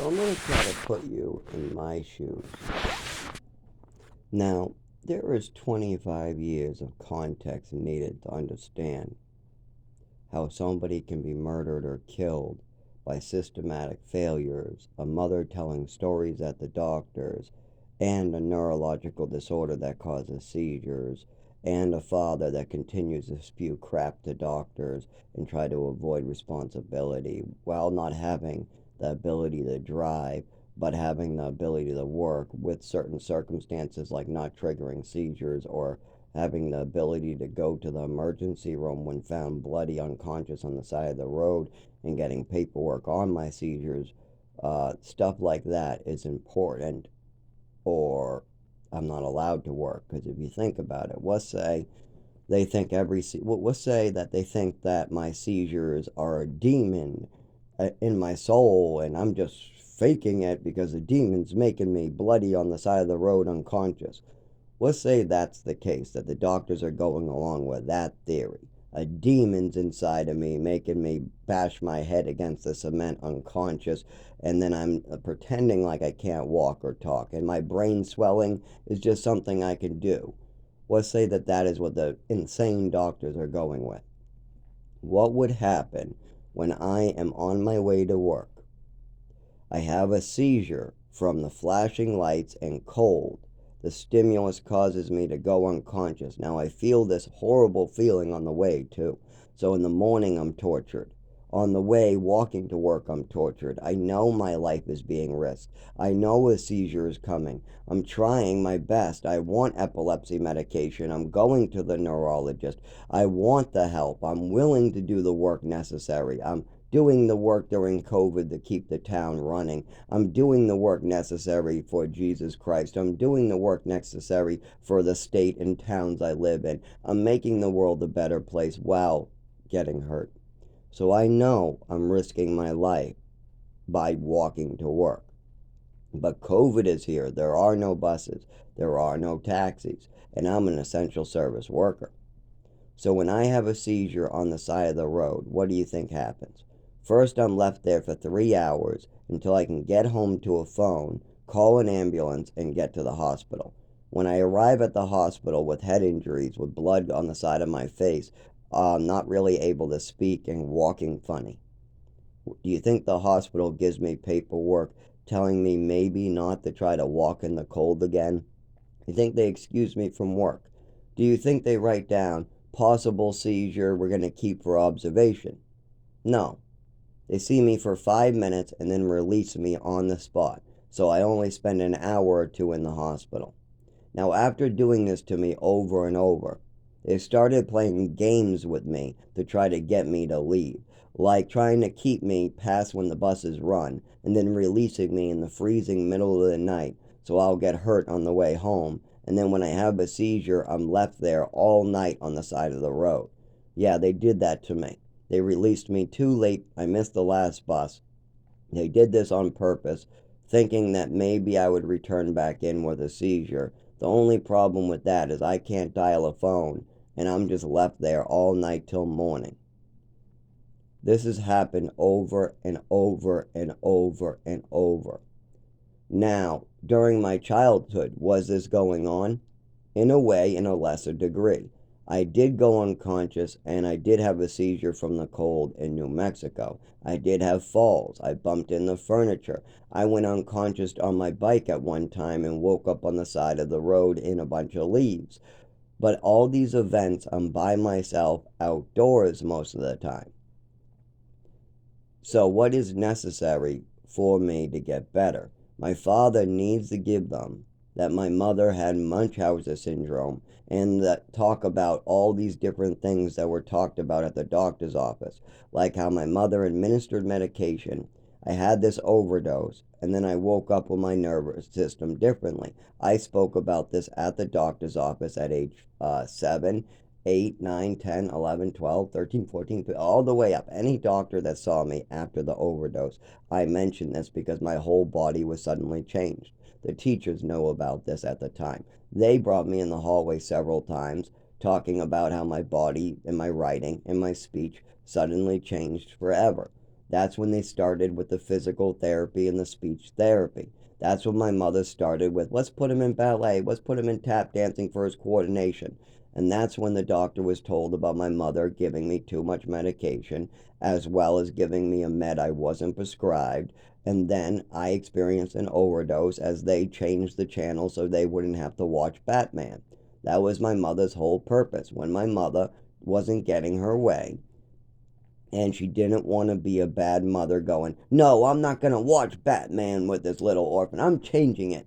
So I'm going to try to put you in my shoes. Now, there is 25 years of context needed to understand how somebody can be murdered or killed by systematic failures, a mother telling stories at the doctors, and a neurological disorder that causes seizures, and a father that continues to spew crap to doctors and try to avoid responsibility while not having the ability to drive but having the ability to work with certain circumstances like not triggering seizures or having the ability to go to the emergency room when found bloody unconscious on the side of the road and getting paperwork on my seizures. Stuff like that is important, or I'm not allowed to work. Because if you think about it, let's say they think let's say that they think that my seizures are a demon in my soul, and I'm just faking it because the demon's making me bloody on the side of the road unconscious. Let's say that's the case, that the doctors are going along with that theory. A demon's inside of me making me bash my head against the cement unconscious, and then I'm pretending like I can't walk or talk, and my brain swelling is just something I can do. Let's say that that is what the insane doctors are going with. What would happen when I am on my way to work? I have a seizure from the flashing lights and cold. The stimulus causes me to go unconscious. Now I feel this horrible feeling on the way, too. So in the morning, I'm tortured. On the way, walking to work, I'm tortured. I know my life is being risked. I know a seizure is coming. I'm trying my best. I want epilepsy medication. I'm going to the neurologist. I want the help. I'm willing to do the work necessary. I'm doing the work during COVID to keep the town running. I'm doing the work necessary for Jesus Christ. I'm doing the work necessary for the state and towns I live in. I'm making the world a better place while getting hurt. So I know I'm risking my life by walking to work. But COVID is here. There are no buses. There are no taxis. And I'm an essential service worker. So when I have a seizure on the side of the road, what do you think happens? First, I'm left there for 3 hours until I can get home to a phone, call an ambulance, and get to the hospital. When I arrive at the hospital with head injuries, with blood on the side of my face, I'm not really able to speak and walking funny. Do you think the hospital gives me paperwork telling me maybe not to try to walk in the cold again? Do you think they excuse me from work? Do you think they write down possible seizure, we're going to keep for observation? No. They see me for 5 minutes and then release me on the spot. So I only spend an hour or two in the hospital. Now, after doing this to me over and over, they started playing games with me to try to get me to leave, like trying to keep me past when the buses run and then releasing me in the freezing middle of the night so I'll get hurt on the way home, and then when I have a seizure, I'm left there all night on the side of the road. Yeah, they did that to me. They released me too late. I missed the last bus. They did this on purpose, thinking that maybe I would return back in with a seizure. The only problem with that is I can't dial a phone, and I'm just left there all night till morning. This has happened over and over and over and over. Now, during my childhood, was this going on? In a way, in a lesser degree. I did go unconscious, and I did have a seizure from the cold in New Mexico. I did have falls. I bumped into furniture. I went unconscious on my bike at one time and woke up on the side of the road in a bunch of leaves. But all these events, I'm by myself outdoors most of the time. So what is necessary for me to get better? My father needs to give them that my mother had Munchausen syndrome, and that talk about all these different things that were talked about at the doctor's office, like how my mother administered medication. I had this overdose, and then I woke up with my nervous system differently. I spoke about this at the doctor's office at age 7, 8, 9, 10, 11, 12, 13, 14, all the way up. Any doctor that saw me after the overdose, I mentioned this because my whole body was suddenly changed. The teachers know about this at the time. They brought me in the hallway several times, talking about how my body and my writing and my speech suddenly changed forever. That's when they started with the physical therapy and the speech therapy. That's when my mother started with, let's put him in ballet, let's put him in tap dancing for his coordination. And that's when the doctor was told about my mother giving me too much medication, as well as giving me a med I wasn't prescribed. And then I experienced an overdose as they changed the channel so they wouldn't have to watch Batman. That was my mother's whole purpose. When my mother wasn't getting her way, and she didn't want to be a bad mother going, no, I'm not going to watch Batman with this little orphan. I'm changing it.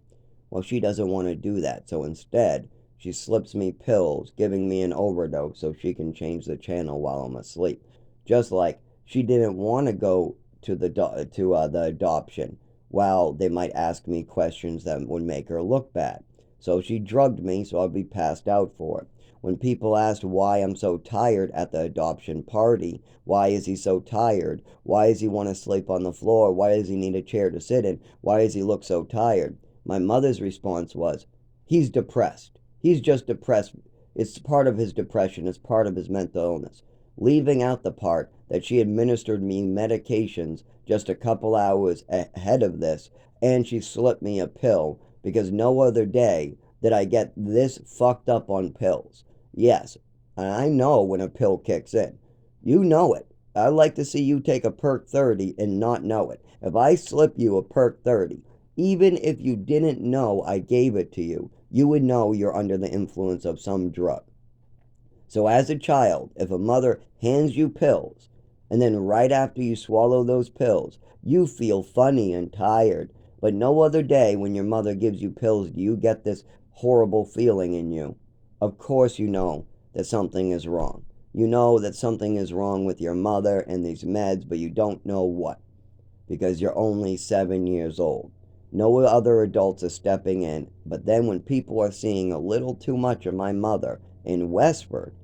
Well, she doesn't want to do that. So instead, she slips me pills, giving me an overdose so she can change the channel while I'm asleep. Just like she didn't want to go to the adoption while they might ask me questions that would make her look bad. So she drugged me so I'd be passed out for it. When people asked why I'm so tired at the adoption party, why is he so tired? Why does he want to sleep on the floor? Why does he need a chair to sit in? Why does he look so tired? My mother's response was, he's depressed. He's just depressed. It's part of his depression. It's part of his mental illness. Leaving out the part that she administered me medications just a couple hours ahead of this, and she slipped me a pill because no other day did I get this fucked up on pills. Yes, and I know when a pill kicks in. You know it. I'd like to see you take a Perk 30 and not know it. If I slip you a Perk 30, even if you didn't know I gave it to you, you would know you're under the influence of some drug. So as a child, if a mother hands you pills, and then right after you swallow those pills, you feel funny and tired, but no other day when your mother gives you pills do you get this horrible feeling in you. Of course you know that something is wrong. You know that something is wrong with your mother and these meds, but you don't know what, because you're only 7 years old. No other adults are stepping in, but then when people are seeing a little too much of my mother in Westford,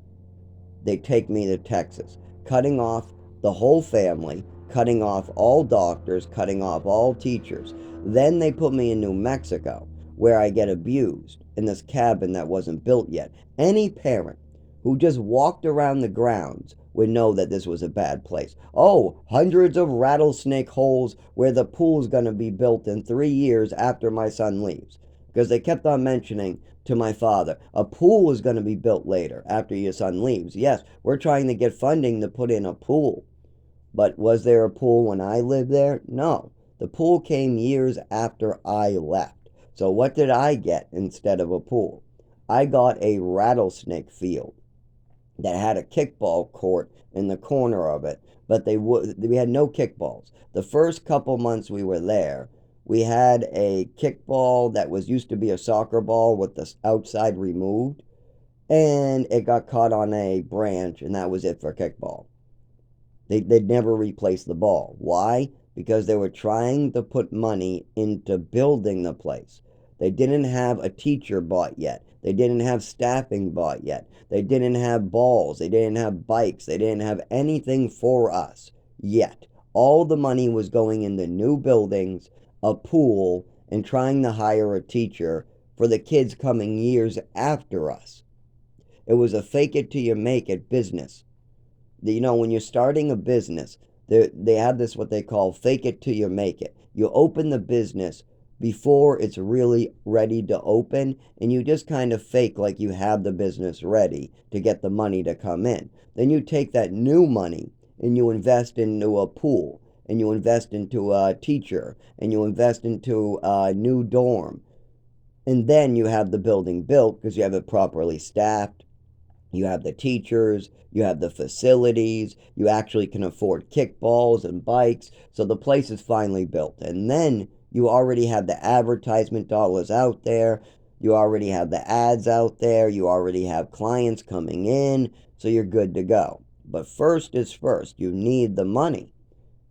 they take me to Texas, cutting off the whole family, cutting off all doctors, cutting off all teachers. Then they put me in New Mexico, where I get abused in this cabin that wasn't built yet. Any parent who just walked around the grounds would know that this was a bad place. Oh, hundreds of rattlesnake holes where the pool's going to be built in 3 years after my son leaves. Because they kept on mentioning to my father, a pool is going to be built later after your son leaves. Yes, we're trying to get funding to put in a pool. But was there a pool when I lived there? No. The pool came years after I left. So what did I get instead of a pool? I got a rattlesnake field that had a kickball court in the corner of it, but we had no kickballs. The first couple months we were there, we had a kickball that was used to be a soccer ball with the outside removed, and it got caught on a branch, and that was it for kickball. They'd never replace the ball. Why? Because they were trying to put money into building the place. They didn't have a teacher bought yet. They didn't have staffing bought yet. They didn't have balls. They didn't have bikes. They didn't have anything for us yet. All the money was going into new buildings, a pool, and trying to hire a teacher for the kids coming years after us. It was a fake it till you make it business. You know, when you're starting a business, they have this what they call fake it till you make it. You open the business before it's really ready to open, and you just kind of fake like you have the business ready to get the money to come in. Then you take that new money and you invest into a pool, and you invest into a teacher, and you invest into a new dorm. And then you have the building built because you have it properly staffed. You have the teachers, you have the facilities, you actually can afford kickballs and bikes. So the place is finally built. And then you already have the advertisement dollars out there. You already have the ads out there. You already have clients coming in. So you're good to go. But first is first. You need the money.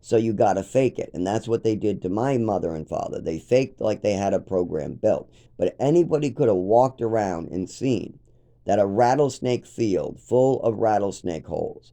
So you got to fake it. And that's what they did to my mother and father. They faked like they had a program built. But anybody could have walked around and seen that a rattlesnake field full of rattlesnake holes,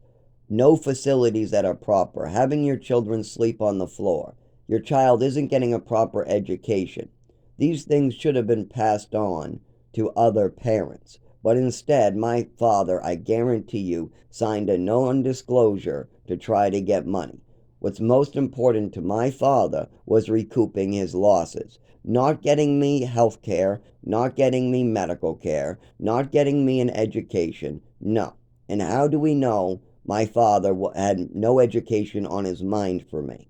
no facilities that are proper, having your children sleep on the floor, your child isn't getting a proper education. These things should have been passed on to other parents. But instead, my father, I guarantee you, signed a non-disclosure to try to get money. What's most important to my father was recouping his losses, not getting me health care, not getting me medical care, not getting me an education. No. And how do we know my father had no education on his mind for me?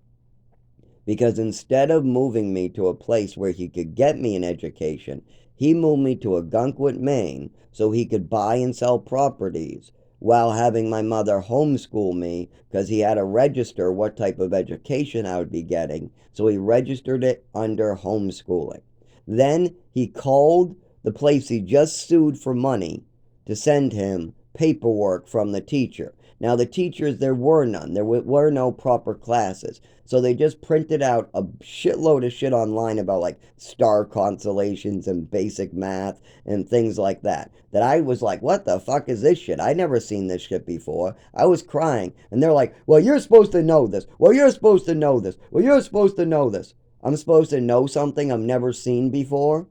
Because instead of moving me to a place where he could get me an education, he moved me to Ogunquit, Maine, so he could buy and sell properties while having my mother homeschool me because he had to register what type of education I would be getting. So he registered it under homeschooling. Then he called the place he just sued for money to send him paperwork from the teacher. Now, the teachers, there were none. There were no proper classes. So they just printed out a shitload of shit online about like star constellations and basic math and things like that. That I was like, what the fuck is this shit? I never seen this shit before. I was crying. And they're like, well, you're supposed to know this. Well, you're supposed to know this. Well, you're supposed to know this. I'm supposed to know something I've never seen before?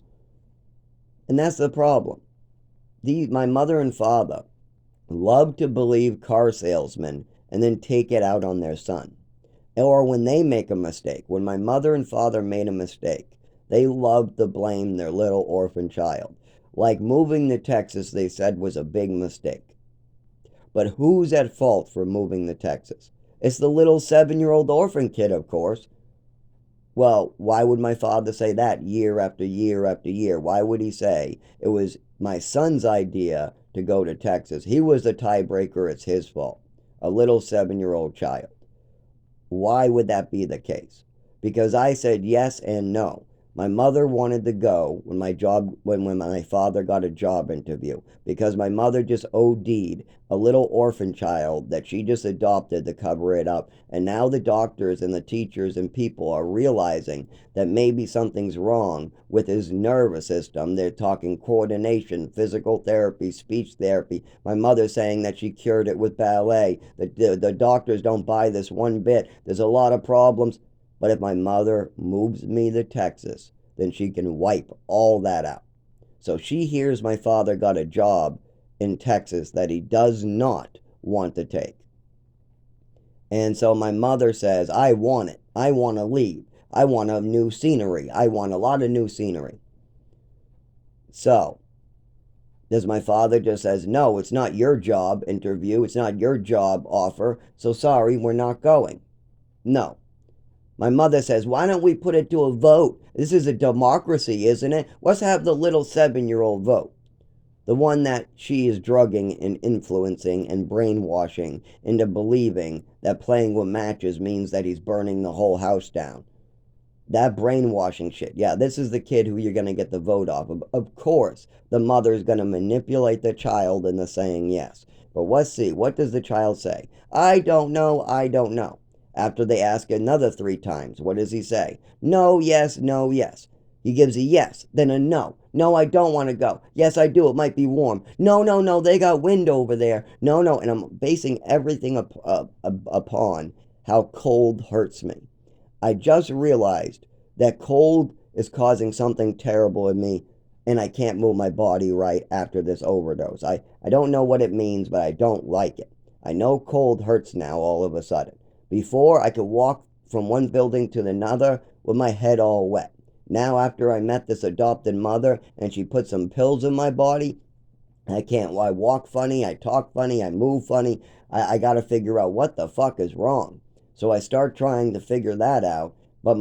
And that's the problem. My mother and father love to believe car salesmen and then take it out on their son. Or when they make a mistake, when my mother and father made a mistake, they love to blame their little orphan child. Like moving to Texas, they said was a big mistake. But who's at fault for moving to Texas? It's the little 7-year-old orphan kid, of course. Well, why would my father say that year after year after year? Why would he say it was my son's idea to go to Texas? He was the tiebreaker. It's his fault. A little 7-year-old child. Why would that be the case? Because I said yes and no. My mother wanted to go when my father got a job interview because my mother just OD'd a little orphan child that she just adopted to cover it up. And now the doctors and the teachers and people are realizing that maybe something's wrong with his nervous system. They're talking coordination, physical therapy, speech therapy. My mother's saying that she cured it with ballet. The doctors don't buy this one bit. There's a lot of problems. But if my mother moves me to Texas, then she can wipe all that out. So she hears my father got a job in Texas that he does not want to take. And so my mother says, I want it. I want to leave. I want a new scenery. I want a lot of new scenery. So, does my father just says, no, it's not your job interview. It's not your job offer. So sorry, we're not going. No. My mother says, why don't we put it to a vote? This is a democracy, isn't it? Let's have the little 7-year-old vote. The one that she is drugging and influencing and brainwashing into believing that playing with matches means that he's burning the whole house down. That brainwashing shit. Yeah, this is the kid who you're going to get the vote off of. Of course, the mother's going to manipulate the child into saying yes. But let's see, what does the child say? I don't know, I don't know. After they ask another 3 times, what does he say? No, yes, no, yes. He gives a yes, then a no. No, I don't want to go. Yes, I do. It might be warm. No, no, no, they got wind over there. No, no. And I'm basing everything upon how cold hurts me. I just realized that cold is causing something terrible in me, and I can't move my body right after this overdose. I don't know what it means, but I don't like it. I know cold hurts now all of a sudden. Before, I could walk from one building to another with my head all wet. Now, after I met this adopted mother and she put some pills in my body, I can't. I walk funny, I talk funny, I move funny. I got to figure out what the fuck is wrong. So I start trying to figure that out. But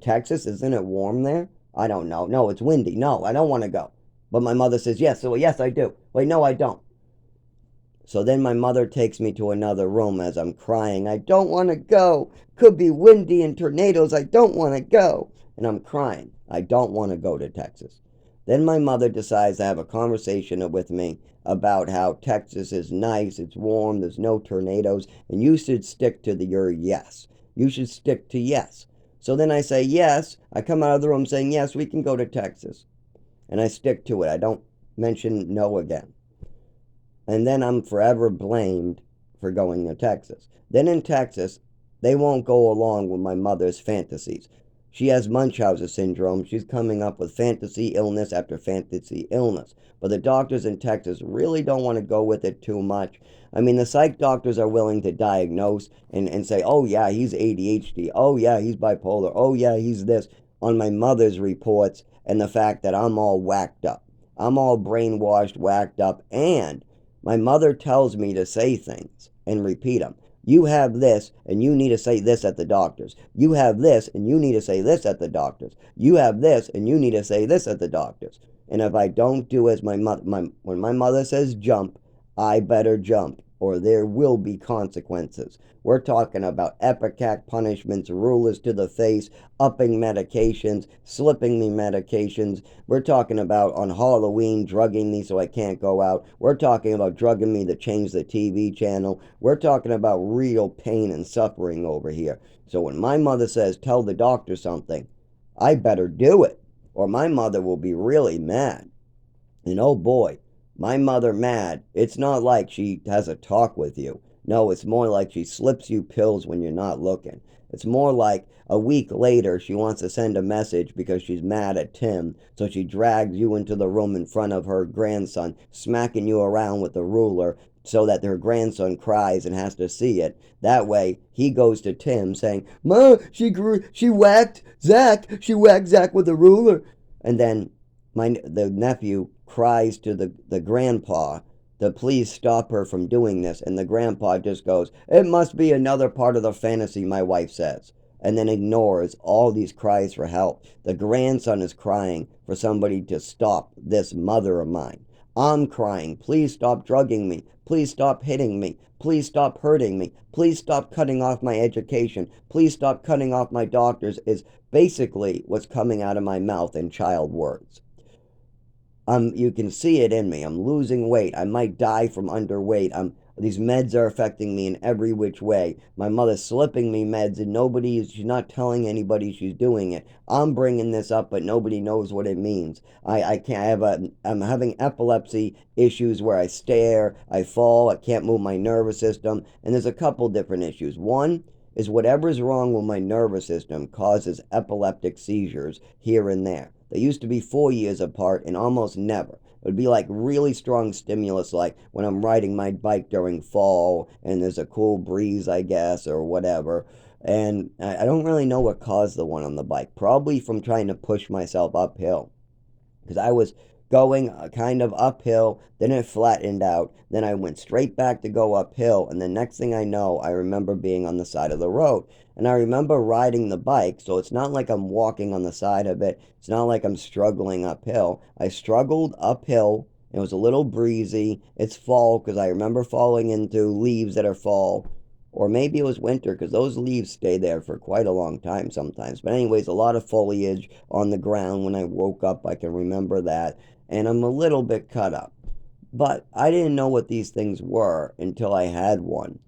Texas, isn't it warm there? I don't know. No, it's windy. No, I don't want to go. But my mother says yes. So yes, I do. Wait, no, I don't. So then my mother takes me to another room as I'm crying. I don't want to go. Could be windy and tornadoes. I don't want to go. And I'm crying. I don't want to go to Texas. Then my mother decides to have a conversation with me about how Texas is nice, it's warm, there's no tornadoes, and you should stick to your yes. You should stick to yes. So then I say yes. I come out of the room saying, yes, we can go to Texas. And I stick to it. I don't mention no again. And then I'm forever blamed for going to Texas. Then in Texas, they won't go along with my mother's fantasies. She has Munchausen syndrome. She's coming up with fantasy illness after fantasy illness. But the doctors in Texas really don't want to go with it too much. I mean, the psych doctors are willing to diagnose and say, oh, yeah, he's ADHD. Oh, yeah, he's bipolar. Oh, yeah, he's this. On my mother's reports, and the fact that I'm all whacked up. I'm all brainwashed, whacked up, and my mother tells me to say things and repeat them. You have this, and you need to say this at the doctor's. You have this, and you need to say this at the doctor's. You have this, and you need to say this at the doctor's. And if I don't do as my mother, when my mother says jump, I better jump, or there will be consequences. We're talking about epicac punishments, rulers to the face, upping medications, slipping me medications. We're talking about on Halloween drugging me so I can't go out. We're talking about drugging me to change the TV channel. We're talking about real pain and suffering over here. So when my mother says tell the doctor something, I better do it, or my mother will be really mad. And oh boy, my mother mad, it's not like she has a talk with you. No, it's more like she slips you pills when you're not looking. It's more like a week later she wants to send a message because she's mad at Tim, so she drags you into the room in front of her grandson, smacking you around with the ruler so that her grandson cries and has to see it. That way, he goes to Tim saying, Ma, she whacked Zach with a ruler. And then the nephew cries to the grandpa to please stop her from doing this, and the grandpa just goes, it must be another part of the fantasy, my wife says, and then ignores all these cries for help. The grandson is crying for somebody to stop this mother of mine. I'm crying, please stop drugging me, please stop hitting me, please stop hurting me, please stop cutting off my education, please stop cutting off my doctors, is basically what's coming out of my mouth in child words. You can see it in me. I'm losing weight. I might die from underweight. These meds are affecting me in every which way. My mother's slipping me meds, and she's not telling anybody she's doing it. I'm bringing this up, but nobody knows what it means. I can't I'm having epilepsy issues where I stare, I fall, I can't move my nervous system, and there's a couple different issues. One is whatever's wrong with my nervous system causes epileptic seizures here and there. They used to be 4 years apart and almost never. It would be like really strong stimulus, like when I'm riding my bike during fall and there's a cool breeze, I guess, or whatever. And I don't really know what caused the one on the bike. Probably from trying to push myself uphill. Because I was going kind of uphill, then it flattened out, then I went straight back to go uphill, and the next thing I know, I remember being on the side of the road. And I remember riding the bike, so it's not like I'm walking on the side of it. It's not like I'm struggling uphill. I struggled uphill. It was a little breezy. It's fall because I remember falling into leaves that are fall. Or maybe it was winter because those leaves stay there for quite a long time sometimes. But anyways, a lot of foliage on the ground when I woke up. I can remember that. And I'm a little bit cut up. But I didn't know what these things were until I had one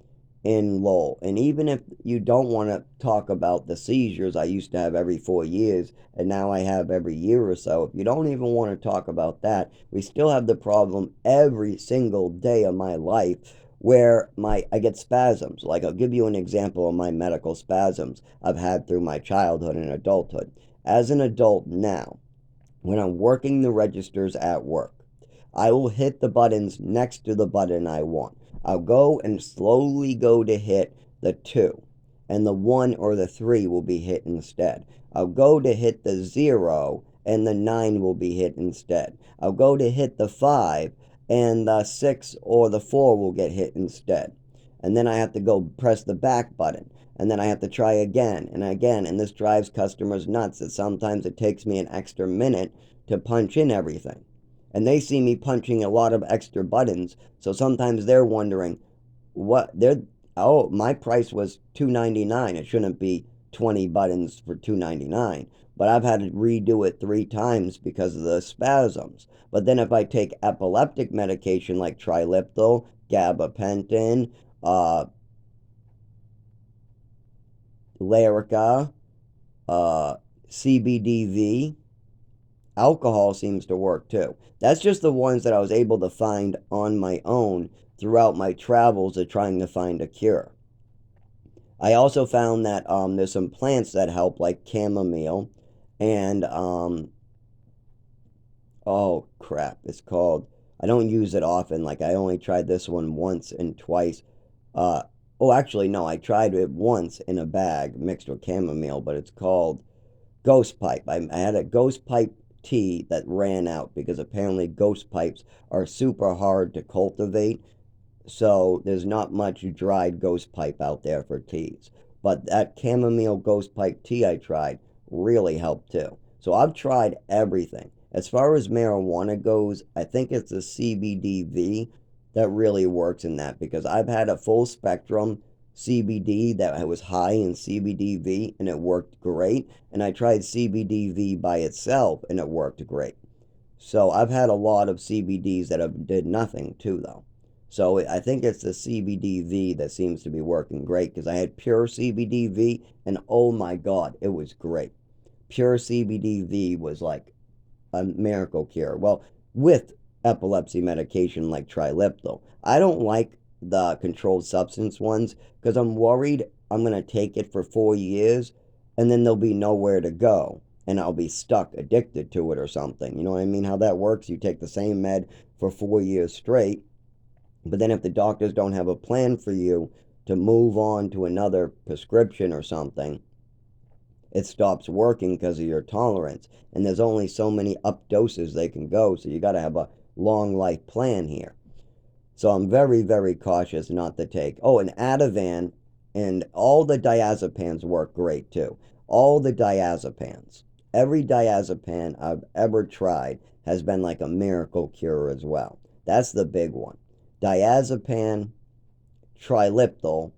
in Lowell. And even if you don't want to talk about the seizures I used to have every 4 years, and now I have every year or so, if you don't even want to talk about that, we still have the problem every single day of my life where I get spasms. Like, I'll give you an example of my medical spasms I've had through my childhood and adulthood. As an adult now, when I'm working the registers at work, I will hit the buttons next to the button I want. I'll go and slowly go to hit the 2, and the 1 or the 3 will be hit instead. I'll go to hit the 0, and the 9 will be hit instead. I'll go to hit the 5, and the 6 or the 4 will get hit instead. And then I have to go press the back button. And then I have to try again and again. And this drives customers nuts that sometimes it takes me an extra minute to punch in everything. And they see me punching a lot of extra buttons. So sometimes they're wondering, my price was $2.99. It shouldn't be 20 buttons for $2.99. But I've had to redo it 3 times because of the spasms. But then if I take epileptic medication like Trileptal, gabapentin, Lyrica, CBDV, alcohol seems to work too. That's just the ones that I was able to find on my own throughout my travels of trying to find a cure. I also found that there's some plants that help, like chamomile, and oh crap, it's called. I don't use it often. Like I only tried this one once and twice. Uh, oh, actually, no, I tried it once in a bag mixed with chamomile, but it's called Ghost Pipe. I had a Ghost Pipe tea that ran out because apparently ghost pipes are super hard to cultivate. So there's not much dried ghost pipe out there for teas. But that chamomile ghost pipe tea I tried really helped too. So I've tried everything. As far as marijuana goes, I think it's the CBDV that really works in that because I've had a full spectrum CBD that was high in CBDV and it worked great. And I tried CBDV by itself and it worked great. So I've had a lot of CBDs that have did nothing too though. So I think it's the CBDV that seems to be working great because I had pure CBDV and oh my God, it was great. Pure CBDV was like a miracle cure. Well, with epilepsy medication like Triliptal. I don't like the controlled substance ones because I'm worried I'm going to take it for 4 years and then there'll be nowhere to go and I'll be stuck addicted to it or something. You know what I mean? How that works? You take the same med for 4 years straight, but then if the doctors don't have a plan for you to move on to another prescription or something, it stops working because of your tolerance. And there's only so many up doses they can go, so you got to have a long life plan here. So I'm very, very cautious not to take. Oh, and Ativan and all the diazepams work great too. All the diazepams. Every diazepam I've ever tried has been like a miracle cure as well. That's the big one. Diazepam, Triliptal,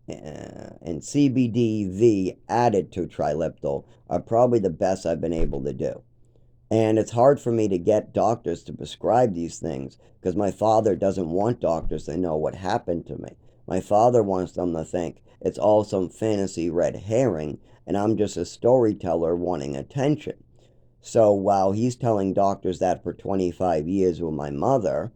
and CBDV added to Triliptal are probably the best I've been able to do. And it's hard for me to get doctors to prescribe these things because my father doesn't want doctors to know what happened to me. My father wants them to think it's all some fantasy red herring and I'm just a storyteller wanting attention. So while he's telling doctors that for 25 years with my mother,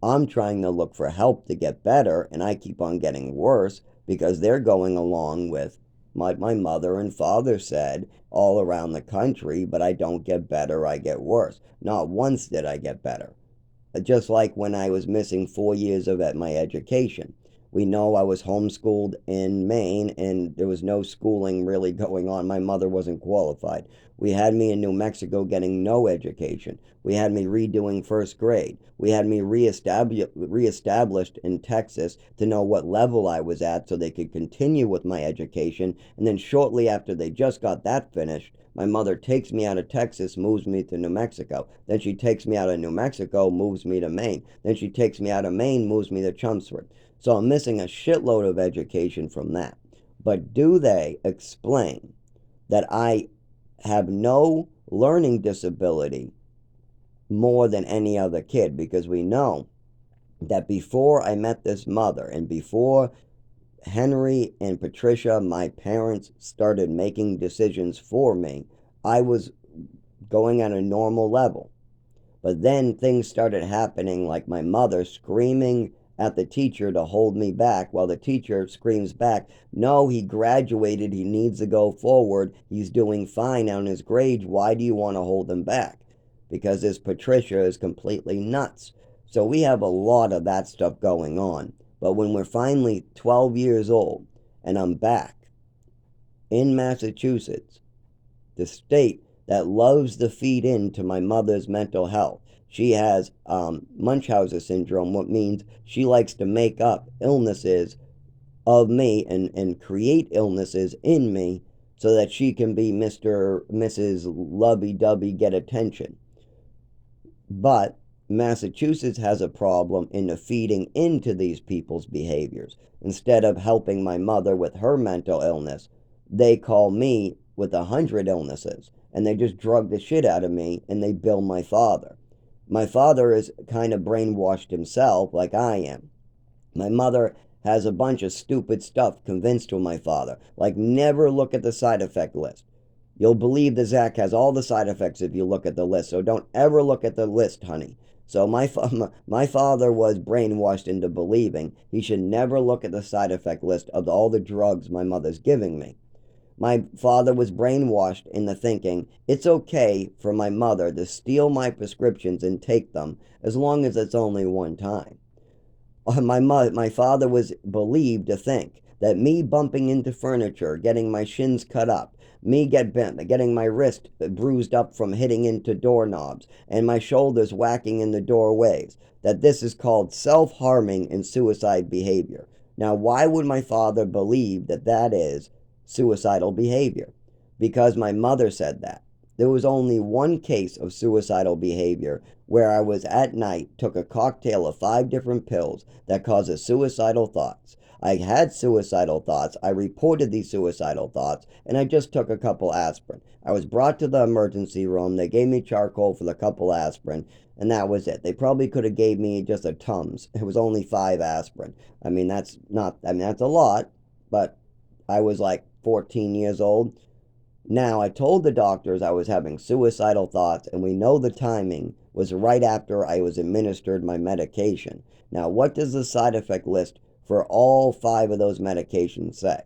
I'm trying to look for help to get better, and I keep on getting worse because they're going along with my mother and father said all around the country, but I don't get better, I get worse. Not once did I get better. Just like when I was missing 4 years of my education. We know I was homeschooled in Maine and there was no schooling really going on. My mother wasn't qualified. We had me in New Mexico getting no education. We had me redoing first grade. We had me reestablished in Texas to know what level I was at so they could continue with my education. And then shortly after they just got that finished, my mother takes me out of Texas, moves me to New Mexico. Then she takes me out of New Mexico, moves me to Maine. Then she takes me out of Maine, moves me to Chelmsford. So I'm missing a shitload of education from that. But do they explain that I have no learning disability more than any other kid? Because we know that before I met this mother and before Henry and Patricia, my parents, started making decisions for me, I was going at a normal level. But then things started happening, like my mother screaming at the teacher to hold me back while the teacher screams back, no, he graduated, he needs to go forward, he's doing fine on his grades, why do you want to hold him back? Because this Patricia is completely nuts. So we have a lot of that stuff going on. But when we're finally 12 years old and I'm back in Massachusetts, the state that loves to feed into my mother's mental health. She has Munchausen syndrome, what means she likes to make up illnesses of me and create illnesses in me so that she can be Mr. Mrs. Lovey-dovey, get attention. But Massachusetts has a problem in the feeding into these people's behaviors. Instead of helping my mother with her mental illness, they call me with 100 illnesses and they just drug the shit out of me and they bill my father. My father is kind of brainwashed himself like I am. My mother has a bunch of stupid stuff convinced to my father, like never look at the side effect list. You'll believe the Zach has all the side effects if you look at the list, so don't ever look at the list, honey. So my father was brainwashed into believing he should never look at the side effect list of all the drugs my mother's giving me. My father was brainwashed into thinking it's okay for my mother to steal my prescriptions and take them as long as it's only one time. My father was believed to think that me bumping into furniture, getting my shins cut up, me getting my wrist bruised up from hitting into doorknobs, and my shoulders whacking in the doorways, that this is called self-harming and suicide behavior. Now, why would my father believe that that is suicidal behavior? Because my mother said that. There was only one case of suicidal behavior where I was at night, took a cocktail of 5 different pills that causes suicidal thoughts. I had suicidal thoughts, I reported these suicidal thoughts, and I just took a couple aspirin. I was brought to the emergency room, they gave me charcoal for the couple aspirin, and that was it. They probably could have gave me just a Tums. It was only 5 aspirin. That's a lot, but I was like 14 years old. Now, I told the doctors I was having suicidal thoughts, and we know the timing was right after I was administered my medication. Now, what does the side effect list for all 5 of those medications say?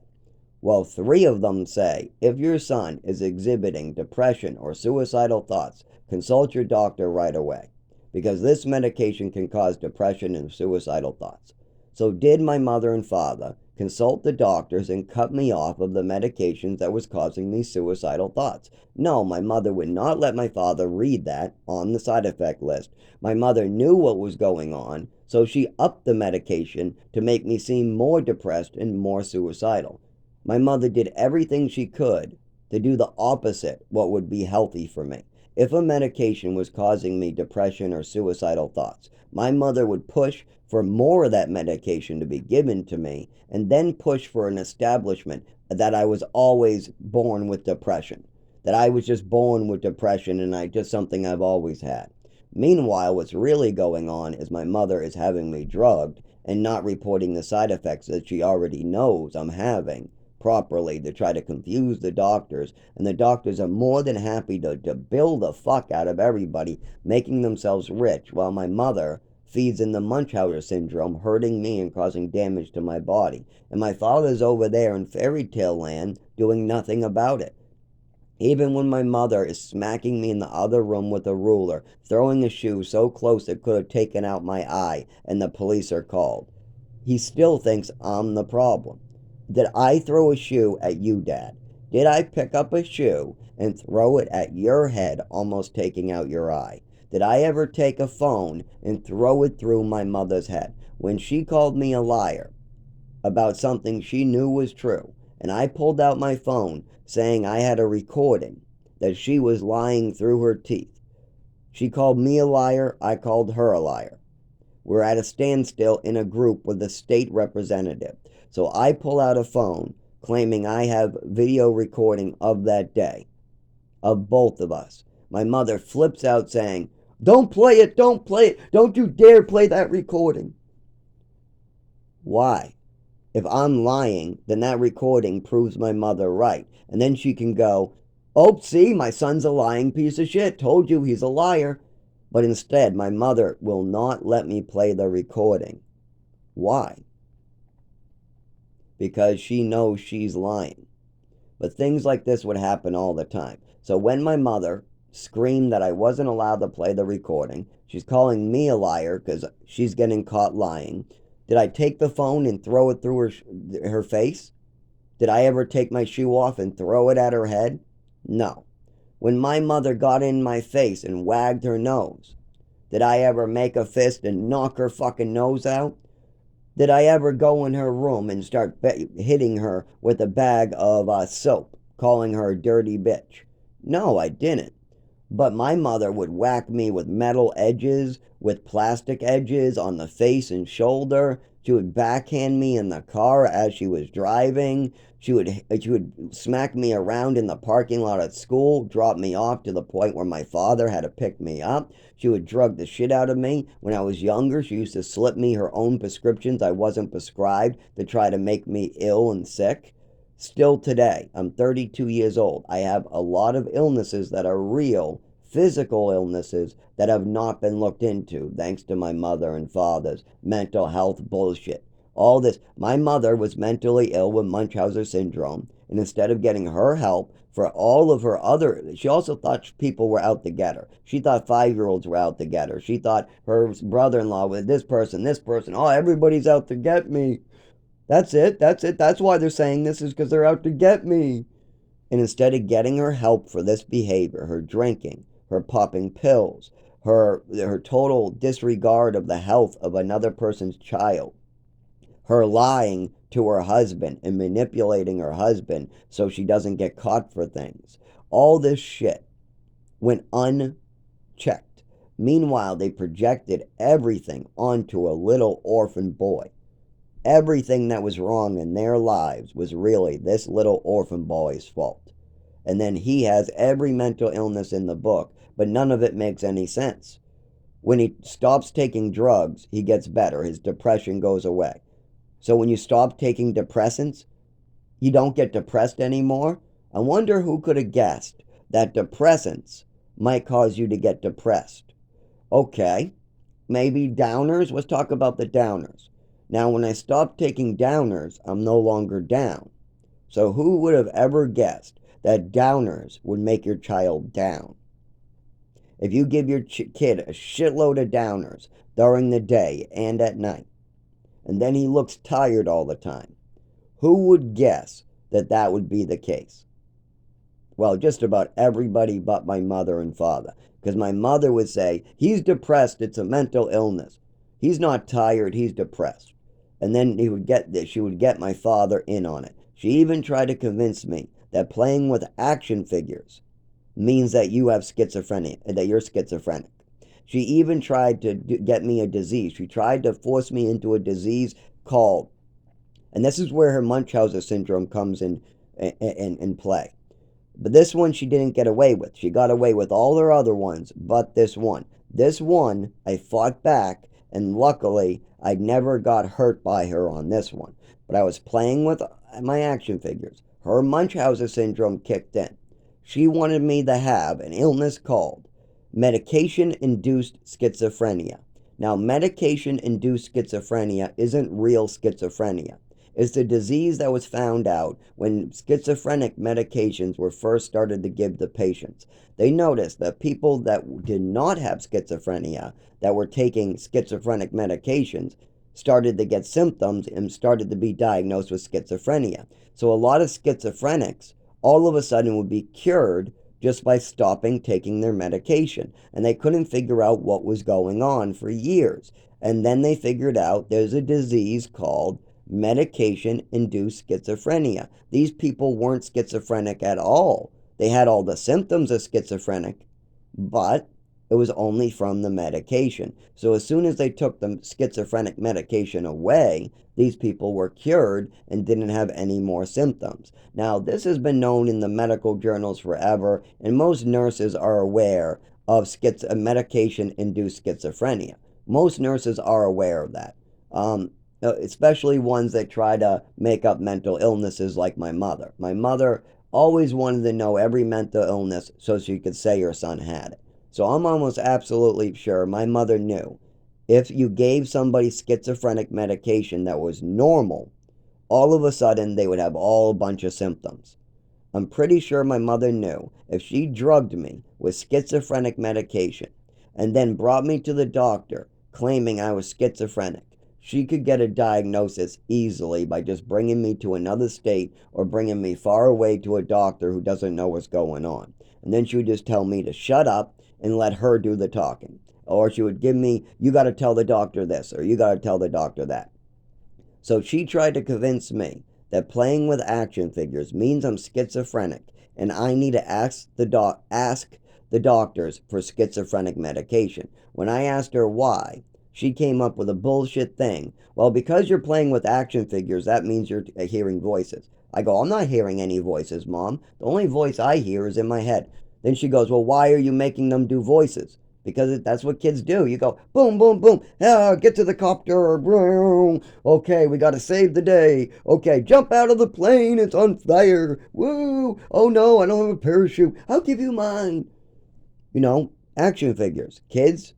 Well, 3 of them say, if your son is exhibiting depression or suicidal thoughts, consult your doctor right away, because this medication can cause depression and suicidal thoughts. So did my mother and father consult the doctors and cut me off of the medications that was causing me suicidal thoughts? No, my mother would not let my father read that on the side effect list. My mother knew what was going on, so she upped the medication to make me seem more depressed and more suicidal. My mother did everything she could to do the opposite what would be healthy for me. If a medication was causing me depression or suicidal thoughts, my mother would push for more of that medication to be given to me, and then push for an establishment that I was always born with depression, that I was just born with depression and just something I've always had. Meanwhile, what's really going on is my mother is having me drugged and not reporting the side effects that she already knows I'm having properly to try to confuse the doctors, and the doctors are more than happy to bill the fuck out of everybody, making themselves rich, while my mother feeds in the Munchausen syndrome, hurting me and causing damage to my body. And my father's over there in fairy tale land doing nothing about it. Even when my mother is smacking me in the other room with a ruler, throwing a shoe so close it could have taken out my eye, and the police are called, he still thinks I'm the problem. Did I throw a shoe at you, Dad? Did I pick up a shoe and throw it at your head, almost taking out your eye? Did I ever take a phone and throw it through my mother's head? When she called me a liar about something she knew was true, and I pulled out my phone saying I had a recording that she was lying through her teeth, she called me a liar, I called her a liar. We're at a standstill in a group with a state representative. So I pull out a phone claiming I have video recording of that day, of both of us. My mother flips out saying, don't play it, don't play it, don't you dare play that recording. Why? If I'm lying, then that recording proves my mother right. And then she can go, oh, see, my son's a lying piece of shit, told you he's a liar. But instead, my mother will not let me play the recording. Why? Because she knows she's lying. But things like this would happen all the time. So when my mother screamed that I wasn't allowed to play the recording, she's calling me a liar because she's getting caught lying. Did I take the phone and throw it through her face? Did I ever take my shoe off and throw it at her head? No. When my mother got in my face and wagged her nose, did I ever make a fist and knock her fucking nose out? Did I ever go in her room and start hitting her with a bag of soap, calling her a dirty bitch? No, I didn't. But my mother would whack me with metal edges, with plastic edges on the face and shoulder. She would backhand me in the car as she was driving. She would smack me around in the parking lot at school, drop me off to the point where my father had to pick me up. She would drug the shit out of me. When I was younger, she used to slip me her own prescriptions I wasn't prescribed to try to make me ill and sick. Still today, I'm 32 years old. I have a lot of illnesses that are real physical illnesses that have not been looked into thanks to my mother and father's mental health bullshit. All this. My mother was mentally ill with Munchausen syndrome, and instead of getting her help for all of her other, she also thought people were out to get her. She thought 5-year-olds were out to get her. She thought her brother-in-law was this person. Oh, everybody's out to get me. That's it. That's why they're saying this, is because they're out to get me. And instead of getting her help for this behavior, her drinking, her popping pills, her total disregard of the health of another person's child, her lying to her husband and manipulating her husband so she doesn't get caught for things, all this shit went unchecked. Meanwhile, they projected everything onto a little orphan boy. Everything that was wrong in their lives was really this little orphan boy's fault. And then he has every mental illness in the book, but none of it makes any sense. When he stops taking drugs, he gets better. His depression goes away. So when you stop taking depressants, you don't get depressed anymore. I wonder who could have guessed that depressants might cause you to get depressed. Okay, maybe downers. Let's talk about the downers. Now, when I stop taking downers, I'm no longer down. So who would have ever guessed that downers would make your child down? If you give your kid a shitload of downers during the day and at night, and then he looks tired all the time, who would guess that that would be the case? Well, just about everybody but my mother and father. Because my mother would say, he's depressed, it's a mental illness. He's not tired, he's depressed. And then she would get my father in on it. She even tried to convince me that playing with action figures means that you have schizophrenia, that you're schizophrenic. She even tried to get me a disease. She tried to force me into a disease called, and this is where her Munchausen syndrome comes in play. But this one she didn't get away with. She got away with all her other ones, but this one. This one, I fought back, and luckily, I never got hurt by her on this one. But I was playing with my action figures. Her Munchausen syndrome kicked in. She wanted me to have an illness called medication-induced schizophrenia. Now, medication-induced schizophrenia isn't real schizophrenia. It's the disease that was found out when schizophrenic medications were first started to give to patients. They noticed that people that did not have schizophrenia, that were taking schizophrenic medications, started to get symptoms and started to be diagnosed with schizophrenia. So a lot of schizophrenics all of a sudden would be cured just by stopping taking their medication. And they couldn't figure out what was going on for years. And then they figured out there's a disease called medication-induced schizophrenia. These people weren't schizophrenic at all. They had all the symptoms of schizophrenic, but it was only from the medication. So as soon as they took the schizophrenic medication away, these people were cured and didn't have any more symptoms. Now, this has been known in the medical journals forever, and most nurses are aware of medication-induced schizophrenia. Most nurses are aware of that. Especially ones that try to make up mental illnesses like my mother. My mother always wanted to know every mental illness so she could say her son had it. So I'm almost absolutely sure my mother knew if you gave somebody schizophrenic medication that was normal, all of a sudden they would have a bunch of symptoms. I'm pretty sure my mother knew if she drugged me with schizophrenic medication and then brought me to the doctor claiming I was schizophrenic, she could get a diagnosis easily by just bringing me to another state or bringing me far away to a doctor who doesn't know what's going on. And then she would just tell me to shut up and let her do the talking. Or she would give me, you got to tell the doctor this, or you got to tell the doctor that. So she tried to convince me that playing with action figures means I'm schizophrenic and I need to ask the doctors for schizophrenic medication. When I asked her why, she came up with a bullshit thing. Well, because you're playing with action figures, that means you're hearing voices. I go, I'm not hearing any voices, Mom. The only voice I hear is in my head. Then she goes, well, why are you making them do voices? Because that's what kids do. You go, boom, boom, boom. Get to the copter. Boom. Okay, we got to save the day. Okay, jump out of the plane. It's on fire. Woo. Oh, no, I don't have a parachute. I'll give you mine. Action figures. Kids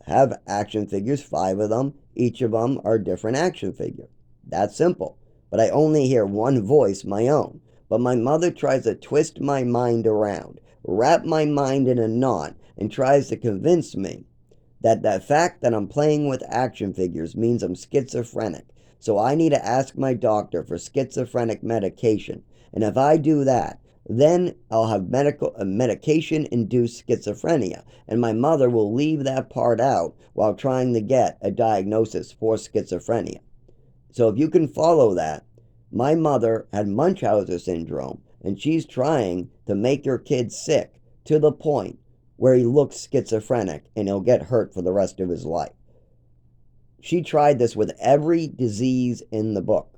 have action figures, 5 of them. Each of them are a different action figure. That's simple. But I only hear one voice, my own. But my mother tries to twist my mind around, wrap my mind in a knot, and tries to convince me that the fact that I'm playing with action figures means I'm schizophrenic. So I need to ask my doctor for schizophrenic medication. And if I do that, then I'll have medication-induced schizophrenia, and my mother will leave that part out while trying to get a diagnosis for schizophrenia. So if you can follow that, my mother had Munchausen syndrome, and she's trying to make your kid sick to the point where he looks schizophrenic and he'll get hurt for the rest of his life. She tried this with every disease in the book.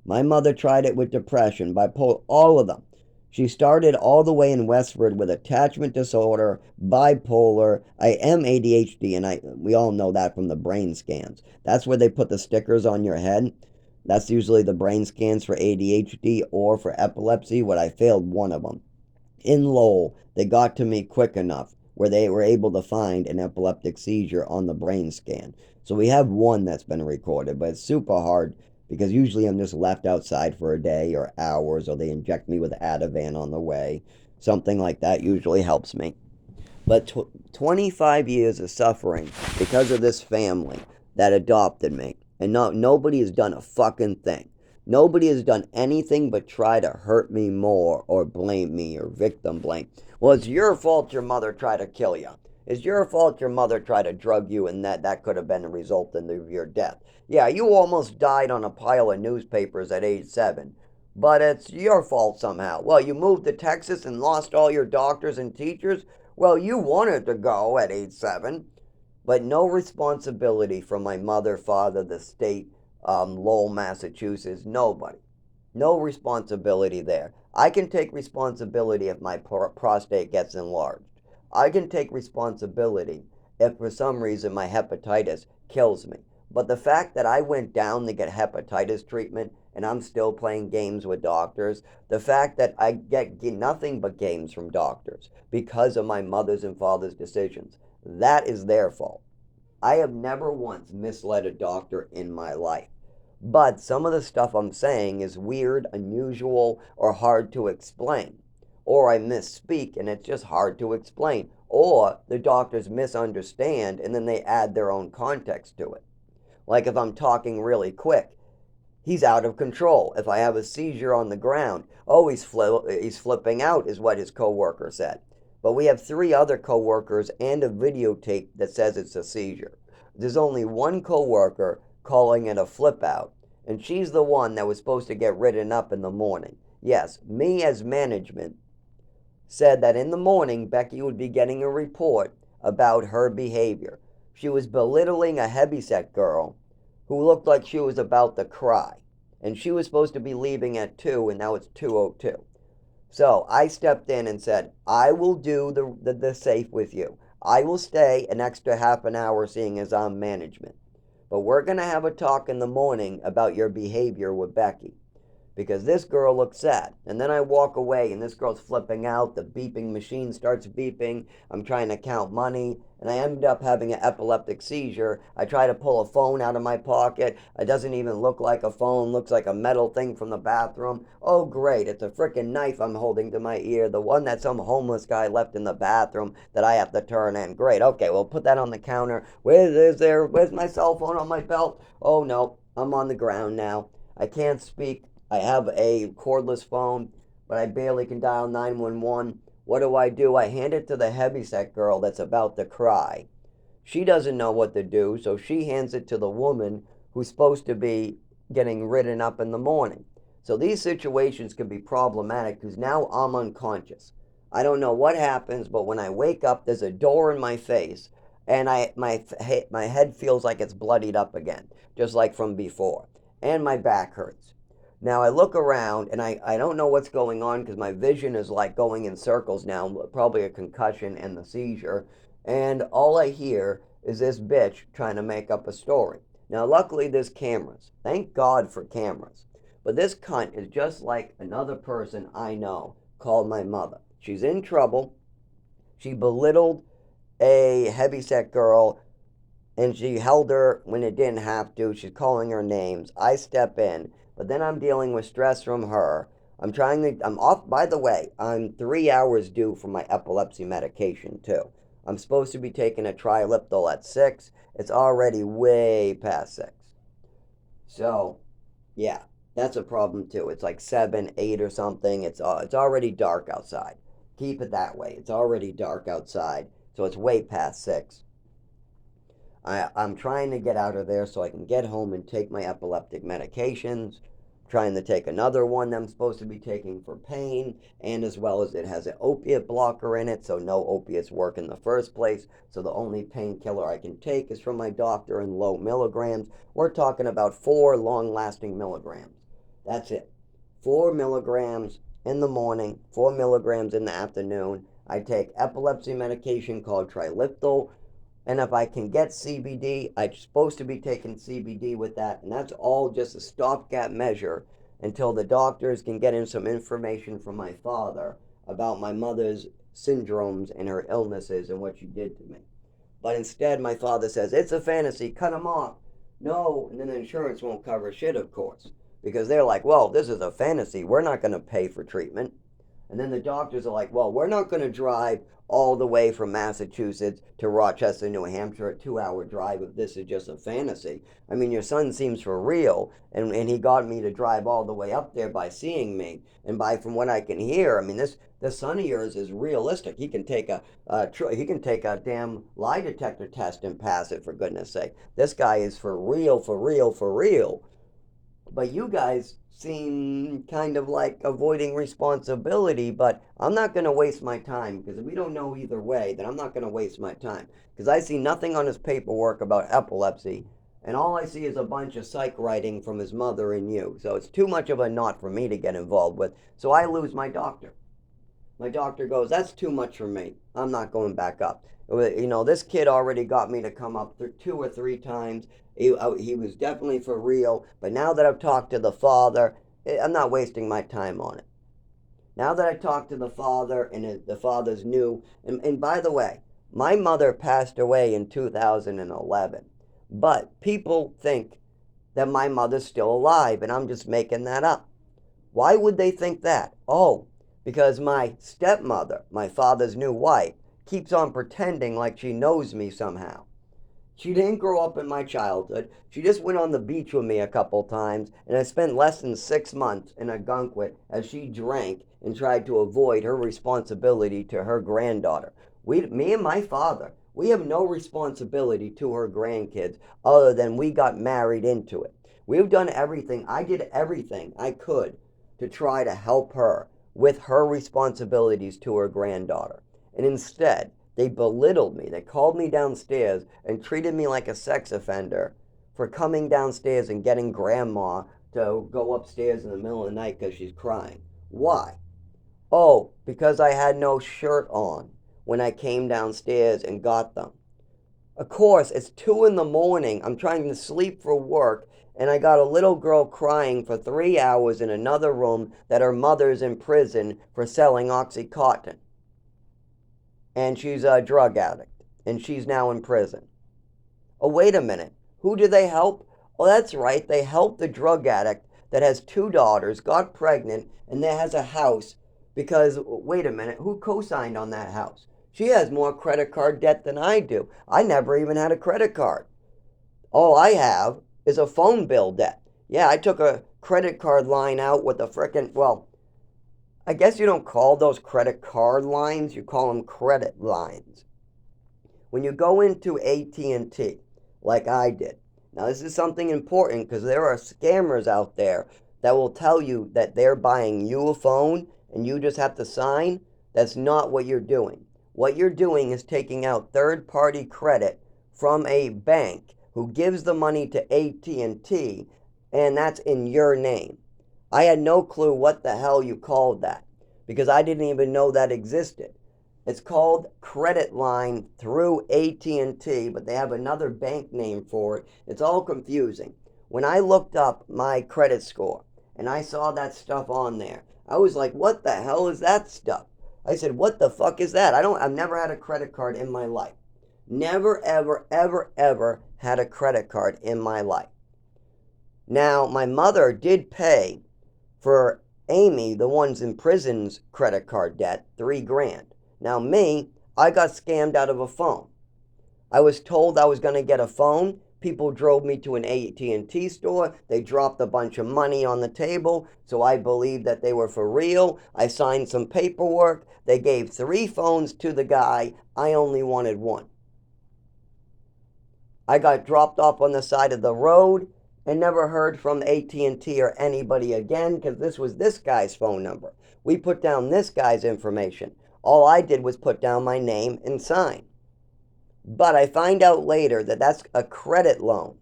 My mother tried it with depression, bipolar, all of them. She started all the way in Westford with attachment disorder, bipolar. I am ADHD, and we all know that from the brain scans. That's where they put the stickers on your head. That's usually the brain scans for ADHD or for epilepsy, I failed one of them. In Lowell, they got to me quick enough where they were able to find an epileptic seizure on the brain scan. So we have one that's been recorded, but it's super hard because usually I'm just left outside for a day or hours, or they inject me with Ativan on the way. Something like that usually helps me. But 25 years of suffering because of this family that adopted me, and nobody has done a fucking thing. Nobody has done anything but try to hurt me more or blame me or victim blame. Well, it's your fault your mother tried to kill you. It's your fault your mother tried to drug you, and that could have been a result of your death. Yeah, you almost died on a pile of newspapers at age 7, but it's your fault somehow. Well, you moved to Texas and lost all your doctors and teachers. Well, you wanted to go at age 7, but no responsibility from my mother, father, the state, Lowell, Massachusetts, nobody. No responsibility there. I can take responsibility if my prostate gets enlarged. I can take responsibility if for some reason my hepatitis kills me. But the fact that I went down to get hepatitis treatment and I'm still playing games with doctors, the fact that I get nothing but games from doctors because of my mother's and father's decisions, that is their fault. I have never once misled a doctor in my life. But some of the stuff I'm saying is weird, unusual, or hard to explain. Or I misspeak and it's just hard to explain. Or the doctors misunderstand and then they add their own context to it. Like if I'm talking really quick, he's out of control. If I have a seizure on the ground, oh, he's flipping out is what his coworker said. But we have 3 other coworkers and a videotape that says it's a seizure. There's only one coworker calling it a flip out, and she's the one that was supposed to get written up in the morning. Yes, me as management said that in the morning Becky would be getting a report about her behavior. She was belittling a heavyset girl who looked like she was about to cry, and she was supposed to be leaving at 2, and now it's 2:02. So I stepped in and said, I will do the safe with you. I will stay an extra half an hour seeing as I'm management. But we're going to have a talk in the morning about your behavior with Becky. Because this girl looks sad. And then I walk away and this girl's flipping out. The beeping machine starts beeping. I'm trying to count money. And I end up having an epileptic seizure. I try to pull a phone out of my pocket. It doesn't even look like a phone. Looks like a metal thing from the bathroom. Oh, great. It's a freaking knife I'm holding to my ear. The one that some homeless guy left in the bathroom that I have to turn in. Great. Okay, well, put that on the counter. Where's my cell phone on my belt? Oh, no. I'm on the ground now. I can't speak. I have a cordless phone, but I barely can dial 911. What do? I hand it to the heavyset girl that's about to cry. She doesn't know what to do, so she hands it to the woman who's supposed to be getting written up in the morning. So these situations can be problematic because now I'm unconscious. I don't know what happens, but when I wake up, there's a door in my face, and my head feels like it's bloodied up again, just like from before, and my back hurts. Now I look around and I don't know what's going on because my vision is like going in circles now, probably a concussion and the seizure. And all I hear is this bitch trying to make up a story. Now luckily there's cameras. Thank God for cameras. But this cunt is just like another person I know called my mother. She's in trouble. She belittled a heavyset girl and she held her when it didn't have to. She's calling her names. I step in, but then I'm dealing with stress from her. I'm off, by the way, I'm 3 hours due for my epilepsy medication too. I'm supposed to be taking a Triliptal at 6. It's already way past 6. So, yeah, that's a problem too. It's like 7, 8 or something. It's already dark outside. Keep it that way. It's already dark outside, so it's way past 6. I'm trying to get out of there so I can get home and take my epileptic medications. Trying to take another one that I'm supposed to be taking for pain, and as well as it has an opiate blocker in it, so no opiates work in the first place. So the only painkiller I can take is from my doctor in low milligrams. We're talking about 4 long lasting milligrams. That's it. 4 milligrams in the morning, 4 milligrams in the afternoon. I take epilepsy medication called Triliptal, and if I can get CBD, I'm supposed to be taking CBD with that. And that's all just a stopgap measure until the doctors can get in some information from my father about my mother's syndromes and her illnesses and what she did to me. But instead, my father says, it's a fantasy, cut them off. No, and then the insurance won't cover shit, of course. Because they're like, well, this is a fantasy. We're not going to pay for treatment. And then the doctors are like, well, we're not going to drive all the way from Massachusetts to Rochester, New Hampshire, a 2 hour drive if this is just a fantasy. I mean, your son seems for real, and he got me to drive all the way up there by seeing me. And from what I can hear, I mean, this son of yours is realistic. He can take a damn lie detector test and pass it, for goodness sake. This guy is for real, for real, for real. But you guys seem kind of like avoiding responsibility, but I'm not going to waste my time because if we don't know either way, then I'm not going to waste my time because I see nothing on his paperwork about epilepsy, and all I see is a bunch of psych writing from his mother and you. So it's too much of a knot for me to get involved with. So I lose my doctor. My doctor goes, that's too much for me. I'm not going back up. This kid already got me to come up 2 or 3 times. He was definitely for real. But now that I've talked to the father, I'm not wasting my time on it. Now that I talked to the father and the father's new, and by the way, my mother passed away in 2011. But people think that my mother's still alive, and I'm just making that up. Why would they think that? Oh, because my stepmother, my father's new wife, keeps on pretending like she knows me somehow. She didn't grow up in my childhood. She just went on the beach with me a couple times, and I spent less than 6 months in a gunkwit as she drank and tried to avoid her responsibility to her granddaughter. Me and my father, we have no responsibility to her grandkids other than we got married into it. We've done everything. I did everything I could to try to help her with her responsibilities to her granddaughter. And instead, they belittled me. They called me downstairs and treated me like a sex offender for coming downstairs and getting grandma to go upstairs in the middle of the night because she's crying. Why? Oh, because I had no shirt on when I came downstairs and got them. Of course, it's 2 in the morning. I'm trying to sleep for work, and I got a little girl crying for 3 hours in another room that her mother's in prison for selling Oxycontin. And she's a drug addict, and she's now in prison. Oh, wait a minute. Who do they help? Oh, that's right. They help the drug addict that has 2 daughters, got pregnant, and that has a house because, wait a minute, who co-signed on that house? She has more credit card debt than I do. I never even had a credit card. All I have is a phone bill debt. Yeah, I took a credit card line out with a frickin', well, I guess you don't call those credit card lines, you call them credit lines. When you go into AT&T, like I did. Now this is something important because there are scammers out there that will tell you that they're buying you a phone and you just have to sign. That's not what you're doing. What you're doing is taking out third-party credit from a bank who gives the money to AT&T, and that's in your name. I had no clue what the hell you called that because I didn't even know that existed. It's called credit line through AT&T, but they have another bank name for it. It's all confusing. When I looked up my credit score and I saw that stuff on there, I was like, what the hell is that stuff? I said, what the fuck is that? I've never had a credit card in my life. Never, ever, ever, ever had a credit card in my life. Now, my mother did pay for Amy, the one's in prison's credit card debt, $3,000. Now, me, I got scammed out of a phone. I was told I was going to get a phone. People drove me to an AT&T store. They dropped a bunch of money on the table, so I believed that they were for real. I signed some paperwork. They gave 3 phones to the guy. I only wanted one. I got dropped off on the side of the road and never heard from AT&T or anybody again because this was this guy's phone number. We put down this guy's information. All I did was put down my name and sign. But I find out later that that's a credit loan.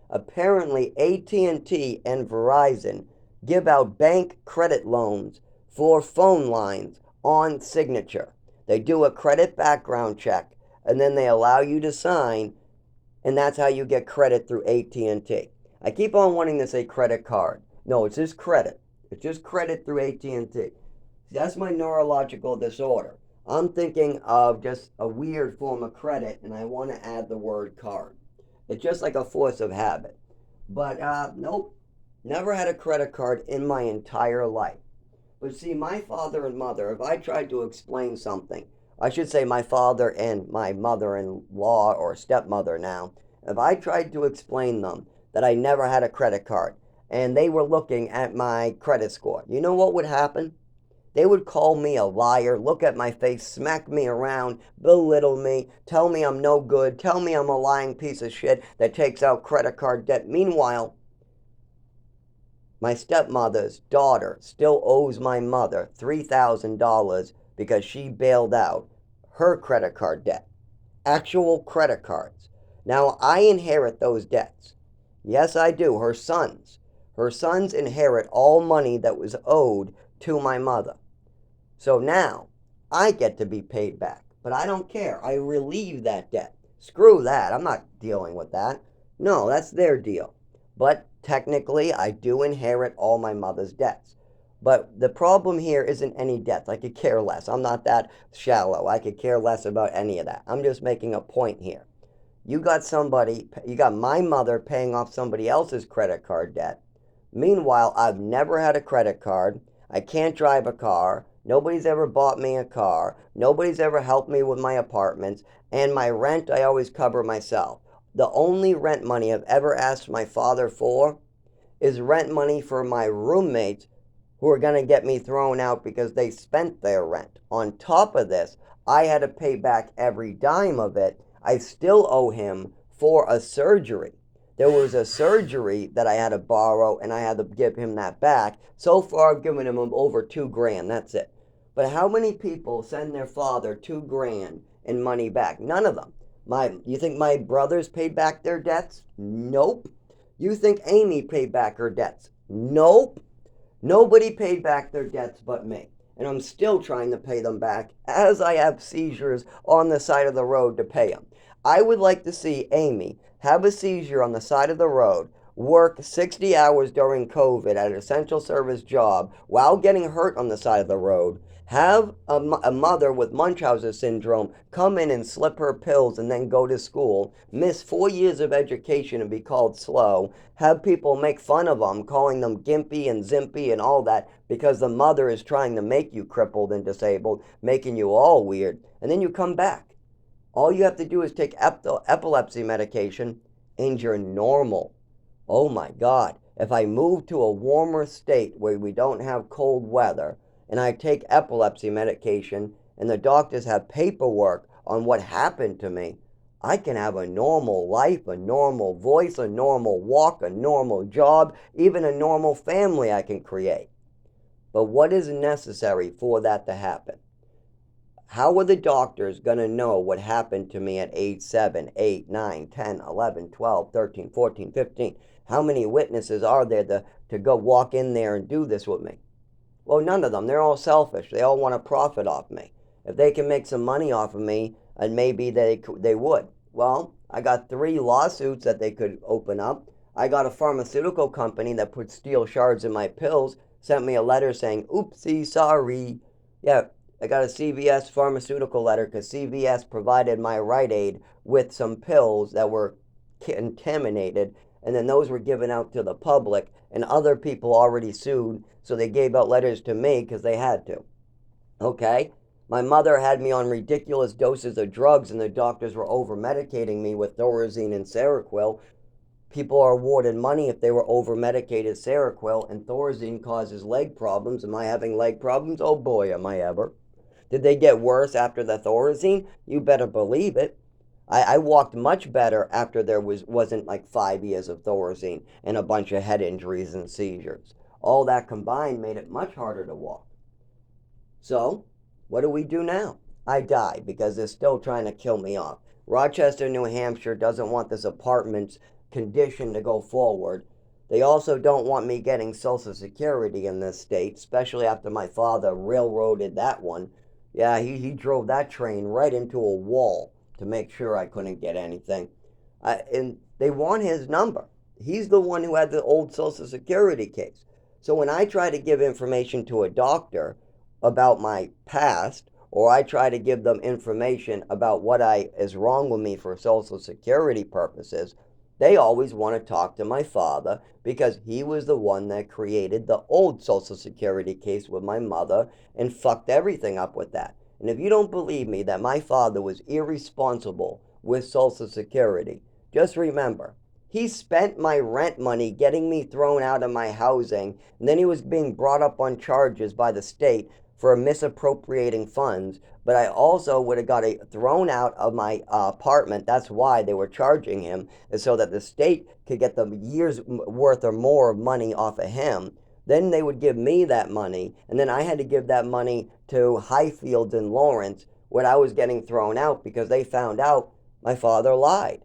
Apparently, AT&T and Verizon give out bank credit loans for phone lines on signature. They do a credit background check, and then they allow you to sign, and that's how you get credit through AT&T. I keep on wanting to say credit card. No, it's just credit. It's just credit through AT&T. That's my neurological disorder. I'm thinking of just a weird form of credit, and I want to add the word card. It's just like a force of habit. But nope, never had a credit card in my entire life. But see, my father and mother, if I tried to explain something, I should say my father and my mother-in-law or stepmother now, if I tried to explain them that I never had a credit card and they were looking at my credit score, you know what would happen? They would call me a liar, look at my face, smack me around, belittle me, tell me I'm no good, tell me I'm a lying piece of shit that takes out credit card debt. Meanwhile, my stepmother's daughter still owes my mother $3,000 because she bailed out her credit card debt. Actual credit cards. Now, I inherit those debts. Yes, I do. Her sons. Her sons inherit all money that was owed to my mother. So now, I get to be paid back. But I don't care. I relieve that debt. Screw that. I'm not dealing with that. No, that's their deal. But technically, I do inherit all my mother's debts. But the problem here isn't any debts. I could care less. I'm not that shallow. I could care less about any of that. I'm just making a point here. You got my mother paying off somebody else's credit card debt. Meanwhile, I've never had a credit card. I can't drive a car. Nobody's ever bought me a car. Nobody's ever helped me with my apartments. And my rent, I always cover myself. The only rent money I've ever asked my father for is rent money for my roommates who are going to get me thrown out because they spent their rent. On top of this, I had to pay back every dime of it. I still owe him for a surgery. There was a surgery that I had to borrow and I had to give him that back. So far, I've given him over $2,000. That's it. But how many people send their father $2,000 in money back? None of them. You think my brothers paid back their debts? Nope. You think Amy paid back her debts? Nope. Nobody paid back their debts but me. And I'm still trying to pay them back as I have seizures on the side of the road to pay them. I would like to see Amy have a seizure on the side of the road, work 60 hours during COVID at an essential service job while getting hurt on the side of the road, have a mother with Munchausen syndrome come in and slip her pills and then go to school, miss 4 years of education and be called slow, have people make fun of them, calling them gimpy and zimpy and all that because the mother is trying to make you crippled and disabled, making you all weird, and then you come back. All you have to do is take epilepsy medication and you're normal. Oh my God. If I move to a warmer state where we don't have cold weather and I take epilepsy medication and the doctors have paperwork on what happened to me, I can have a normal life, a normal voice, a normal walk, a normal job, even a normal family I can create. But what is necessary for that to happen? How are the doctors going to know what happened to me at age 7, 8, 9, 10, 11, 12, 13, 14, 15? How many witnesses are there to go walk in there and do this with me? Well, none of them. They're all selfish. They all want to profit off me. If they can make some money off of me, and maybe they would. Well, I got 3 lawsuits that they could open up. I got a pharmaceutical company that put steel shards in my pills, sent me a letter saying, oopsie, sorry. Yeah, I got a CVS pharmaceutical letter because CVS provided my Rite Aid with some pills that were contaminated, and then those were given out to the public, and other people already sued, so they gave out letters to me because they had to. Okay? My mother had me on ridiculous doses of drugs, and the doctors were over medicating me with Thorazine and Seroquel. People are awarded money if they were over medicated. Seroquel and Thorazine causes leg problems. Am I having leg problems? Oh boy, am I ever. Did they get worse after the Thorazine? You better believe it. I walked much better after there wasn't like 5 years of Thorazine and a bunch of head injuries and seizures. All that combined made it much harder to walk. So, what do we do now? I die because they're still trying to kill me off. Rochester, New Hampshire doesn't want this apartment's condition to go forward. They also don't want me getting Social Security in this state, especially after my father railroaded that one. Yeah, he drove that train right into a wall to make sure I couldn't get anything. And they want his number. He's the one who had the old Social Security case. So when I try to give information to a doctor about my past, or I try to give them information about what is wrong with me for Social Security purposes, they always want to talk to my father because he was the one that created the old Social Security case with my mother and fucked everything up with that. And if you don't believe me that my father was irresponsible with Social Security, just remember, he spent my rent money getting me thrown out of my housing, and then he was being brought up on charges by the state for misappropriating funds, but I also would have got thrown out of my apartment. That's why they were charging him, so that the state could get the year's worth or more of money off of him. Then they would give me that money, and then I had to give that money to Highfields in Lawrence, where I was getting thrown out because they found out my father lied.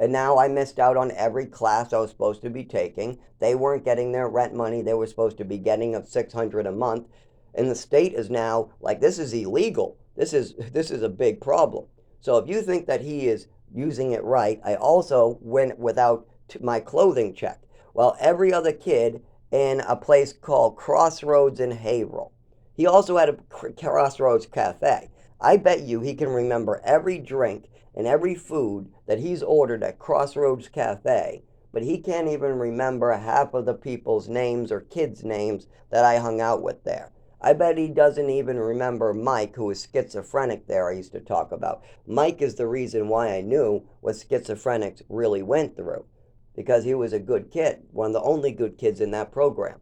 And now I missed out on every class I was supposed to be taking. They weren't getting their rent money they were supposed to be getting of $600 a month. And the state is now like, this is illegal. This is a big problem. So if you think that he is using it right, I also went without my clothing check. Well, every other kid in a place called Crossroads in Haverhill. He also had a Crossroads cafe. I bet you he can remember every drink and every food that he's ordered at Crossroads Cafe, but he can't even remember half of the people's names or kids' names that I hung out with there. I bet he doesn't even remember Mike, who was schizophrenic there I used to talk about. Mike is the reason why I knew what schizophrenics really went through, because he was a good kid, one of the only good kids in that program.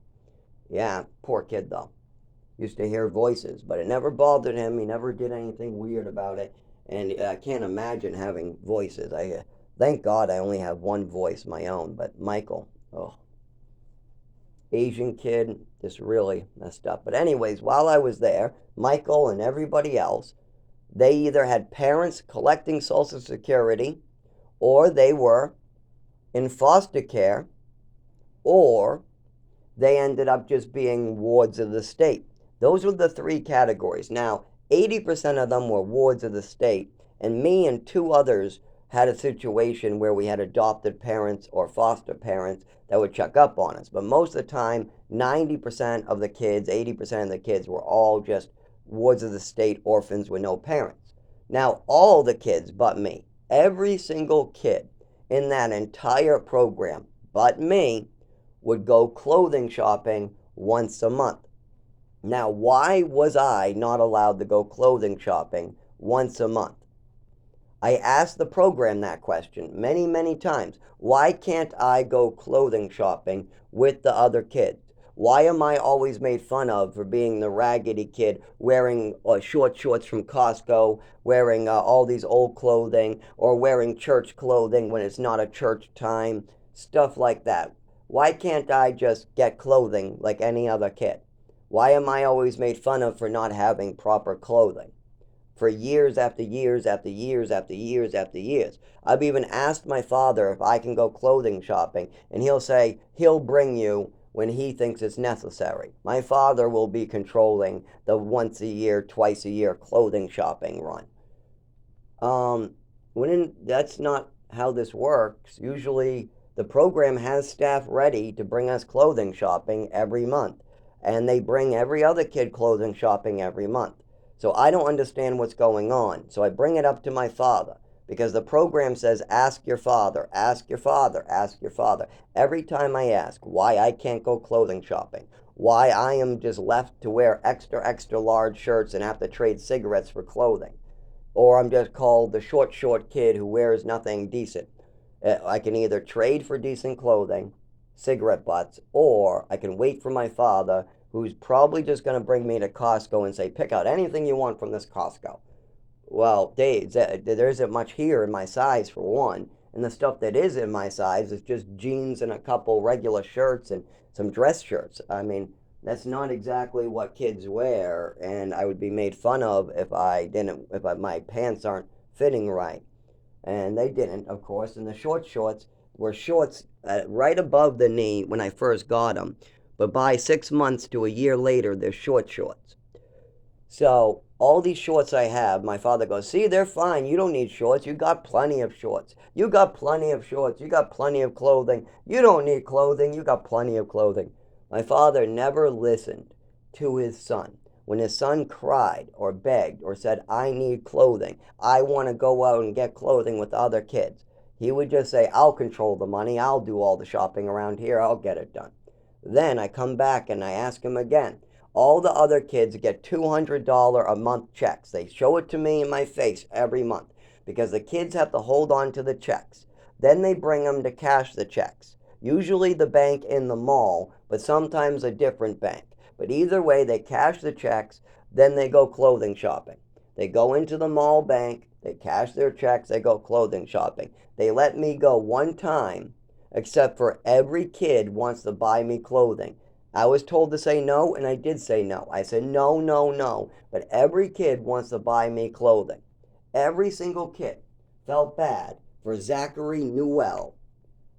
Yeah, poor kid though. Used to hear voices, but it never bothered him. He never did anything weird about it, and I can't imagine having voices. Thank God I only have one voice, my own, but Michael, oh. Asian kid, just really messed up. But anyways, while I was there, Michael and everybody else, they either had parents collecting Social Security, or they were in foster care, or they ended up just being wards of the state. Those were the three categories. Now, 80% of them were wards of the state, and me and two others had a situation where we had adopted parents or foster parents that would check up on us. But most of the time, 90% of the kids, 80% of the kids were all just wards of the state orphans with no parents. Now, all the kids but me, every single kid in that entire program but me would go clothing shopping once a month. Now, why was I not allowed to go clothing shopping once a month? I asked the program that question many, many times. Why can't I go clothing shopping with the other kids? Why am I always made fun of for being the raggedy kid, wearing short shorts from Costco, wearing all these old clothing, or wearing church clothing when it's not a church time, stuff like that? Why can't I just get clothing like any other kid? Why am I always made fun of for not having proper clothing? For years after years after years after years after years. I've even asked my father if I can go clothing shopping, and he'll say he'll bring you when he thinks it's necessary. My father will be controlling the once a year, twice a year clothing shopping run. That's not how this works. Usually the program has staff ready to bring us clothing shopping every month, and they bring every other kid clothing shopping every month. So I don't understand what's going on. So I bring it up to my father because the program says, ask your father, ask your father, ask your father. Every time I ask why I can't go clothing shopping, why I am just left to wear extra, extra large shirts and have to trade cigarettes for clothing, or I'm just called the short kid who wears nothing decent. I can either trade for decent clothing, cigarette butts, or I can wait for my father, who's probably just going to bring me to Costco and say, pick out anything you want from this Costco. Well, there isn't much here in my size, for one. And the stuff that is in my size is just jeans and a couple regular shirts and some dress shirts. I mean, that's not exactly what kids wear, and I would be made fun of if my pants aren't fitting right. And they didn't, of course. And the shorts were shorts right above the knee when I first got them. But by 6 months to a year later, they're shorts. So all these shorts I have, my father goes, see, they're fine. You don't need shorts. You got plenty of shorts. You got plenty of shorts. You got plenty of clothing. You don't need clothing. You got plenty of clothing. My father never listened to his son. When his son cried or begged or said, I need clothing, I want to go out and get clothing with other kids, he would just say, I'll control the money. I'll do all the shopping around here. I'll get it done. Then I come back and I ask him again. All the other kids get $200 a month checks. They show it to me in my face every month because the kids have to hold on to the checks. Then they bring them to cash the checks. Usually the bank in the mall, but sometimes a different bank. But either way, they cash the checks, then they go clothing shopping. They go into the mall bank, they cash their checks, they go clothing shopping. They let me go one time, except for every kid wants to buy me clothing. I was told to say no, and I did say no. I said no, no, no. But every kid wants to buy me clothing. Every single kid felt bad for Zachary Newell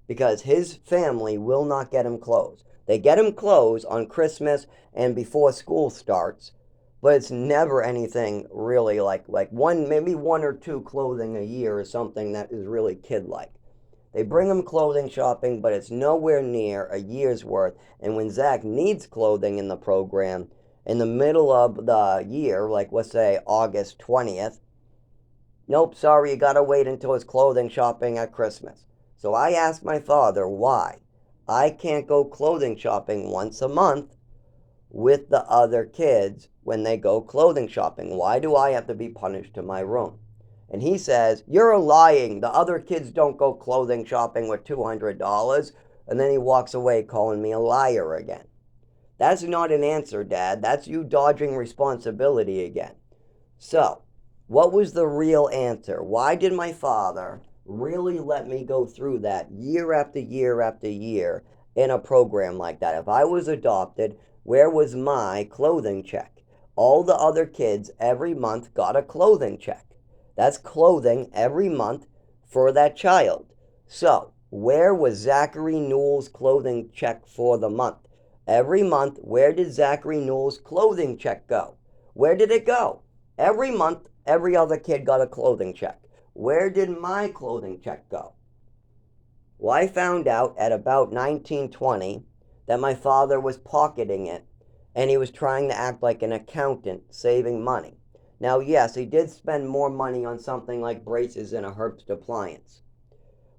because his family will not get him clothes. They get him clothes on Christmas and before school starts, but it's never anything really like maybe one or two clothing a year is something that is really kid-like. They bring him clothing shopping, but it's nowhere near a year's worth. And when Zach needs clothing in the program, in the middle of the year, like let's say August 20th, nope, sorry, you gotta wait until his clothing shopping at Christmas. So I asked my father why I can't go clothing shopping once a month with the other kids when they go clothing shopping. Why do I have to be punished to my room? And he says, you're lying. The other kids don't go clothing shopping with $200. And then he walks away calling me a liar again. That's not an answer, Dad. That's you dodging responsibility again. So, what was the real answer? Why did my father really let me go through that year after year after year in a program like that? If I was adopted, where was my clothing check? All the other kids every month got a clothing check. That's clothing every month for that child. So, where was Zachary Newell's clothing check for the month? Every month, where did Zachary Newell's clothing check go? Where did it go? Every month, every other kid got a clothing check. Where did my clothing check go? Well, I found out at about 1920 that my father was pocketing it and he was trying to act like an accountant saving money. Now, yes, he did spend more money on something like braces and a Herbst appliance.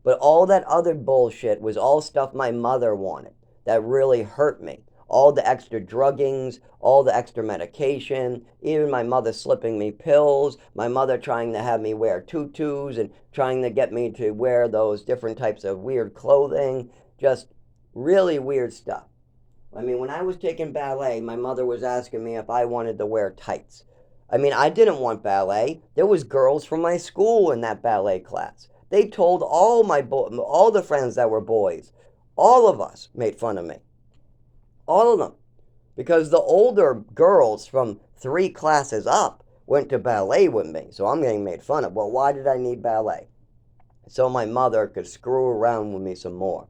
But all that other bullshit was all stuff my mother wanted that really hurt me. All the extra druggings, all the extra medication, even my mother slipping me pills, my mother trying to have me wear tutus and trying to get me to wear those different types of weird clothing, just really weird stuff. I mean, when I was taking ballet, my mother was asking me if I wanted to wear tights. I mean, I didn't want ballet. There was girls from my school in that ballet class. They told all the friends that were boys, all of us made fun of me. All of them. Because the older girls from 3 classes up went to ballet with me. So I'm getting made fun of. Well, why did I need ballet? So my mother could screw around with me some more.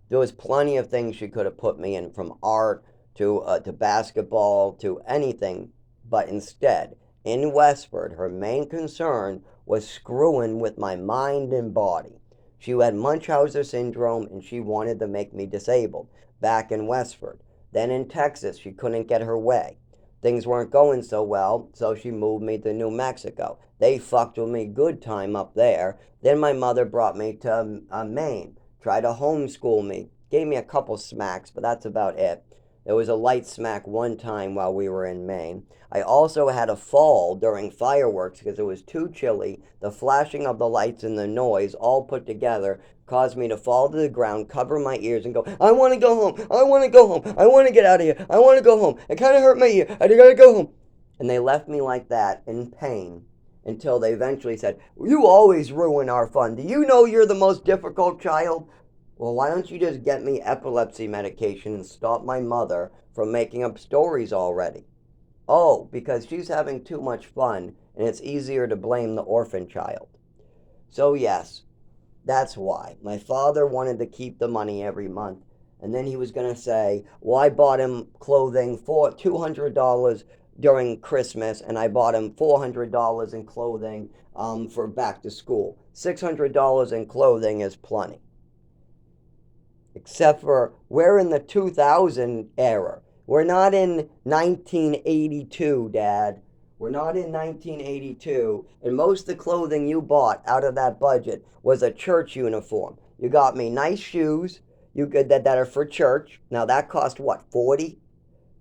There was plenty of things she could have put me in, from art to basketball to anything. But instead, in Westford, her main concern was screwing with my mind and body. She had Munchausen syndrome and she wanted to make me disabled back in Westford. Then in Texas, she couldn't get her way. Things weren't going so well, so she moved me to New Mexico. They fucked with me good time up there. Then my mother brought me to Maine, tried to homeschool me, gave me a couple smacks, but that's about it. There was a light smack one time while we were in Maine. I also had a fall during fireworks because it was too chilly. The flashing of the lights and the noise all put together caused me to fall to the ground, cover my ears, and go, I want to go home. I want to go home. I want to get out of here. I want to go home. It kind of hurt my ear. I gotta go home. And they left me like that in pain until they eventually said, you always ruin our fun. Do you know you're the most difficult child? Well, why don't you just get me epilepsy medication and stop my mother from making up stories already? Oh, because she's having too much fun and it's easier to blame the orphan child. So, yes, that's why. My father wanted to keep the money every month. And then he was going to say, well, I bought him clothing for $200 during Christmas, and I bought him $400 in clothing for back to school. $600 in clothing is plenty. Except for we're in the 2000 era. We're not in 1982, Dad. We're not in 1982, and most of the clothing you bought out of that budget was a church uniform. You got me nice shoes, that are for church. Now that cost what, 40,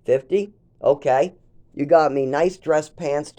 50? Okay. You got me nice dress pants,